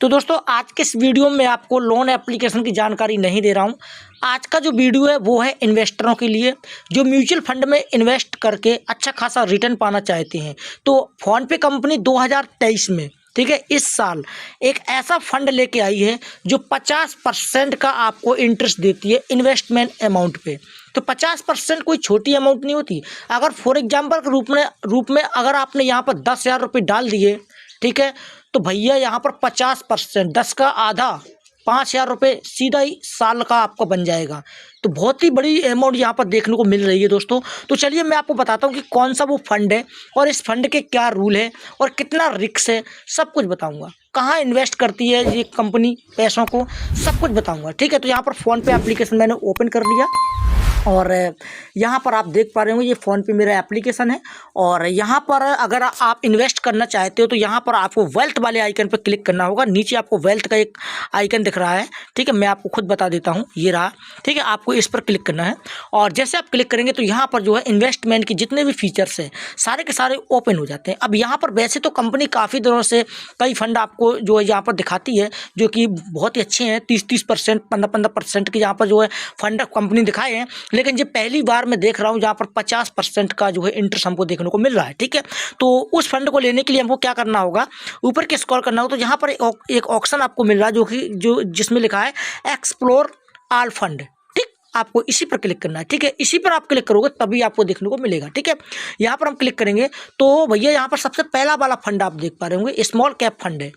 तो दोस्तों आज के इस वीडियो में आपको लोन एप्लीकेशन की जानकारी नहीं दे रहा हूँ। आज का जो वीडियो है वो है इन्वेस्टरों के लिए जो म्यूचुअल फंड में इन्वेस्ट करके अच्छा खासा रिटर्न पाना चाहते हैं। तो फ़ोनपे कंपनी 2023 में ठीक है इस साल एक ऐसा फंड लेके आई है जो 50% का आपको इंटरेस्ट देती है इन्वेस्टमेंट अमाउंट पे। तो 50% कोई छोटी अमाउंट नहीं होती। अगर फॉर एग्जांपल के रूप में अगर आपने यहाँ पर 10,000 रुपये डाल दिए, ठीक है, तो भैया यहाँ पर 50% 10 का आधा 5,000 रुपये सीधा ही साल का आपका बन जाएगा। तो बहुत ही बड़ी अमाउंट यहाँ पर देखने को मिल रही है दोस्तों। तो चलिए मैं आपको बताता हूँ कि कौन सा वो फंड है और इस फंड के क्या रूल है और कितना रिस्क है, सब कुछ बताऊँगा। कहाँ इन्वेस्ट करती है ये कंपनी पैसों को, सब कुछ बताऊँगा। ठीक है, तो यहाँ पर फ़ोनपे एप्लीकेशन मैंने ओपन कर लिया और यहाँ पर आप देख पा रहे होंगे ये फ़ोनपे मेरा एप्लीकेशन है। और यहाँ पर अगर आप इन्वेस्ट करना चाहते हो तो यहाँ पर आपको वेल्थ वाले आइकन पर क्लिक करना होगा। नीचे आपको वेल्थ का एक आइकन दिख रहा है, ठीक है, मैं आपको खुद बता देता हूँ, ये रहा, ठीक है। आपको इस पर क्लिक करना है और जैसे आप क्लिक करेंगे तो यहाँ पर जो है इन्वेस्टमेंट के जितने भी फीचर्स हैं सारे के सारे ओपन हो जाते हैं। अब यहाँ पर वैसे तो कंपनी काफ़ी दिनों से कई फंड आपको जो है यहाँ पर दिखाती है जो कि बहुत ही अच्छे हैं, 30% 15% के यहाँ पर जो है फंड कंपनी दिखाए हैं। लेकिन ये पहली बार मैं देख रहा हूँ जहाँ पर 50% का जो है इंटरेस्ट हमको देखने को मिल रहा है। ठीक है, तो उस फंड को लेने के लिए हमको क्या करना होगा, ऊपर के स्क्रॉल करना होगा। तो यहाँ पर एक ऑप्शन आपको मिल रहा है जिसमें लिखा है एक्सप्लोर ऑल फंड। ठीक, आपको इसी पर क्लिक करना है। ठीक है, इसी पर आप क्लिक करोगे तभी आपको देखने को मिलेगा। ठीक है, यहाँ पर हम क्लिक करेंगे तो भैया यहाँ पर सबसे पहला वाला फंड आप देख पा रहे होंगे स्मॉल कैप फंड है,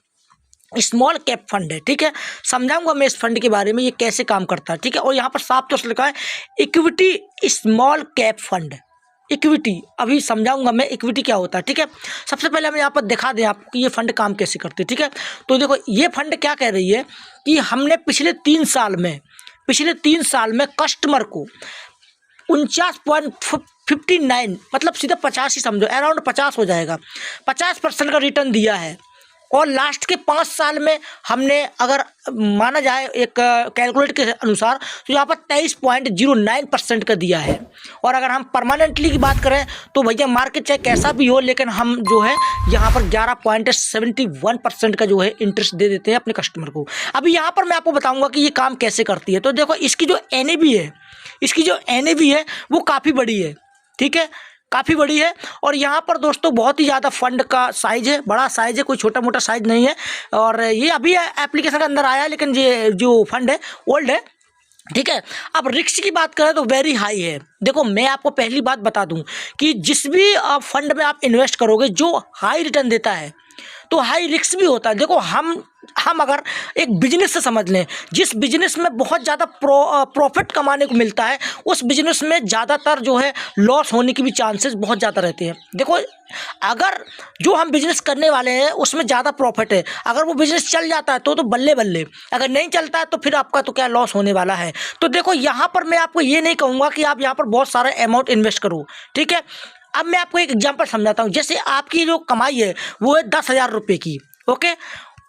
स्मॉल कैप फंड है। ठीक है, समझाऊंगा मैं इस फंड के बारे में ये कैसे काम करता है। ठीक है, और यहाँ पर साफ तौर से लिखा है equity small cap fund. Equity अभी समझाऊंगा मैं इक्विटी क्या होता है। ठीक है, सबसे पहले हम यहाँ पर दिखा दें आपको कि ये फंड काम कैसे करते हैं। ठीक है, तो देखो ये फंड क्या कह रही है कि हमने पिछले 3 साल में कस्टमर को 49.59 मतलब सीधा 50 ही समझो, अराउंड 50 हो जाएगा, 50% का रिटर्न दिया है। और लास्ट के 5 साल में हमने अगर माना जाए एक कैलकुलेट के अनुसार तो यहाँ पर 23.09% का दिया है। और अगर हम परमानेंटली की बात करें तो भैया मार्केट चाहे कैसा भी हो लेकिन हम जो है यहाँ पर 11.71% का जो है इंटरेस्ट दे देते हैं अपने कस्टमर को। अभी यहाँ पर मैं आपको बताऊँगा कि ये काम कैसे करती है। तो देखो इसकी जो NAV है वो काफ़ी बड़ी है। ठीक है, काफ़ी बड़ी है। और यहाँ पर दोस्तों बहुत ही ज़्यादा फंड का साइज़ है, बड़ा साइज़ है, कोई छोटा मोटा साइज़ नहीं है। और ये अभी एप्लीकेशन के अंदर आया है लेकिन ये जो फंड है ओल्ड है। ठीक है, अब रिस्क की बात करें तो वेरी हाई है। देखो मैं आपको पहली बात बता दूं कि जिस भी फंड में आप इन्वेस्ट करोगे जो हाई रिटर्न देता है तो हाई रिस्क भी होता है। देखो हम अगर एक बिजनेस से समझ लें, जिस बिजनेस में बहुत ज़्यादा प्रॉफिट कमाने को मिलता है उस बिजनेस में ज़्यादातर जो है लॉस होने की भी चांसेस बहुत ज़्यादा रहते हैं। देखो अगर जो हम बिजनेस करने वाले हैं उसमें ज़्यादा प्रॉफिट है, अगर वो बिजनेस चल जाता है तो बल्ले बल्ले, अगर नहीं चलता है तो फिर आपका तो क्या लॉस होने वाला है। तो देखो यहाँ पर मैं आपको ये नहीं कहूँगा कि आप यहाँ पर बहुत सारा अमाउंट इन्वेस्ट करो। ठीक है, अब मैं आपको एक एग्जांपल समझाता हूँ। जैसे आपकी जो कमाई है वो है 10,000 रुपये की, ओके,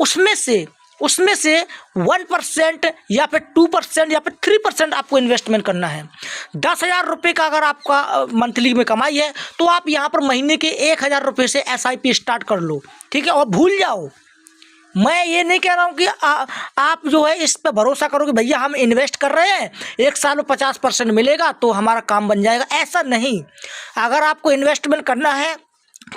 उसमें से 1% या फिर 2% या फिर 3% आपको इन्वेस्टमेंट करना है। 10,000 रुपये का अगर आपका मंथली में कमाई है तो आप यहाँ पर महीने के 1,000 रुपये से SIP स्टार्ट कर लो। ठीक है, और भूल जाओ, मैं ये नहीं कह रहा हूँ कि आप जो है इस पर भरोसा करो कि भैया हम इन्वेस्ट कर रहे हैं 1 साल में 50% मिलेगा तो हमारा काम बन जाएगा, ऐसा नहीं। अगर आपको इन्वेस्टमेंट करना है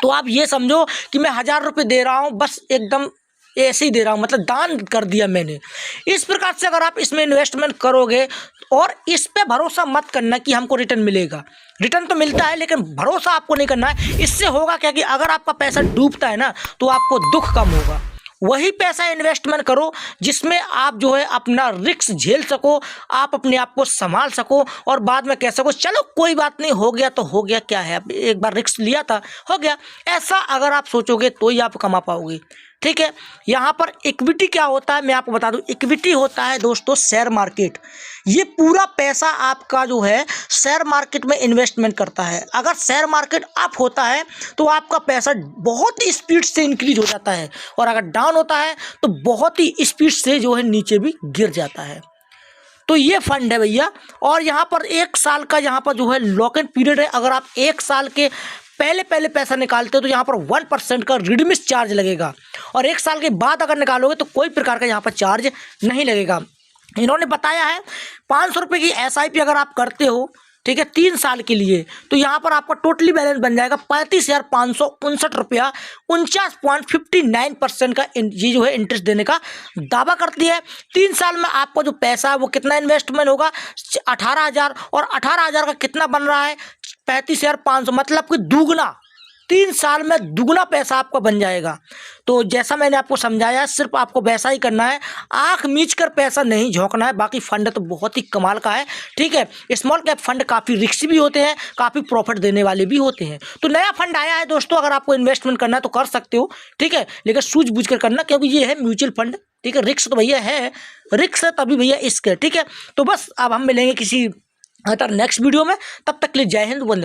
तो आप ये समझो कि मैं 1,000 रुपये दे रहा हूँ, बस एकदम ऐसे ही दे रहा हूँ, मतलब दान कर दिया मैंने। इस प्रकार से अगर आप इसमें इन्वेस्टमेंट करोगे और इस पे भरोसा मत करना कि हमको रिटर्न मिलेगा। रिटर्न तो मिलता है लेकिन भरोसा आपको नहीं करना है। इससे होगा क्या कि अगर आपका पैसा डूबता है ना तो आपको दुख कम होगा। वही पैसा इन्वेस्टमेंट करो जिसमें आप जो है अपना रिस्क झेल सको, आप अपने आप को संभाल सको और बाद में कह सको चलो कोई बात नहीं, हो गया तो हो गया, क्या है, एक बार रिस्क लिया था हो गया। ऐसा अगर आप सोचोगे तो ही आप कमा पाओगे। ठीक है, यहाँ पर इक्विटी क्या होता है मैं आपको बता दूं। इक्विटी होता है दोस्तों शेयर मार्केट। ये पूरा पैसा आपका जो है शेयर मार्केट में इन्वेस्टमेंट करता है। अगर शेयर मार्केट अप होता है तो आपका पैसा बहुत ही स्पीड से इंक्रीज हो जाता है और अगर डाउन होता है तो बहुत ही स्पीड से जो है नीचे भी गिर जाता है। तो ये फंड है भैया। और यहाँ पर 1 साल का यहाँ पर जो है लॉक इन पीरियड है। अगर आप 1 साल के पहले पैसा निकालते हो तो यहाँ पर 1% का रिडमिस चार्ज लगेगा, और 1 साल के बाद अगर निकालोगे तो कोई प्रकार का यहाँ पर चार्ज नहीं लगेगा। इन्होंने बताया है 500 रुपये की SIP अगर आप करते हो, ठीक है, 3 साल के लिए, तो यहाँ पर आपका टोटली बैलेंस बन जाएगा 35,559 रुपया। 49.59% का ये जो है इंटरेस्ट देने का दावा करती है। 3 साल में आपका जो पैसा है वो कितना इन्वेस्टमेंट होगा, 18,000, और 18,000 का कितना बन रहा है, 35,500, मतलब कि दुगना, 3 साल में दुगना पैसा आपका बन जाएगा। तो जैसा मैंने आपको समझाया, सिर्फ आपको वैसा ही करना है, आंख मीच कर पैसा नहीं झोंकना है। बाकी फंड तो बहुत ही कमाल का है, ठीक है। स्मॉल कैप फंड काफ़ी रिस्की भी होते हैं, काफ़ी प्रॉफिट देने वाले भी होते हैं। तो नया फंड आया है दोस्तों, अगर आपको इन्वेस्टमेंट करना है तो कर सकते हो, ठीक है, लेकिन सूझबूझ कर करना, क्योंकि ये है म्यूचुअल फंड, ठीक है। रिस्क तो भैया है, रिस्क है तभी भैया इश्क है, ठीक है। तो बस अब हम मिलेंगे किसी नेक्स्ट वीडियो में, तब तक के लिए जय हिंद, वंदे।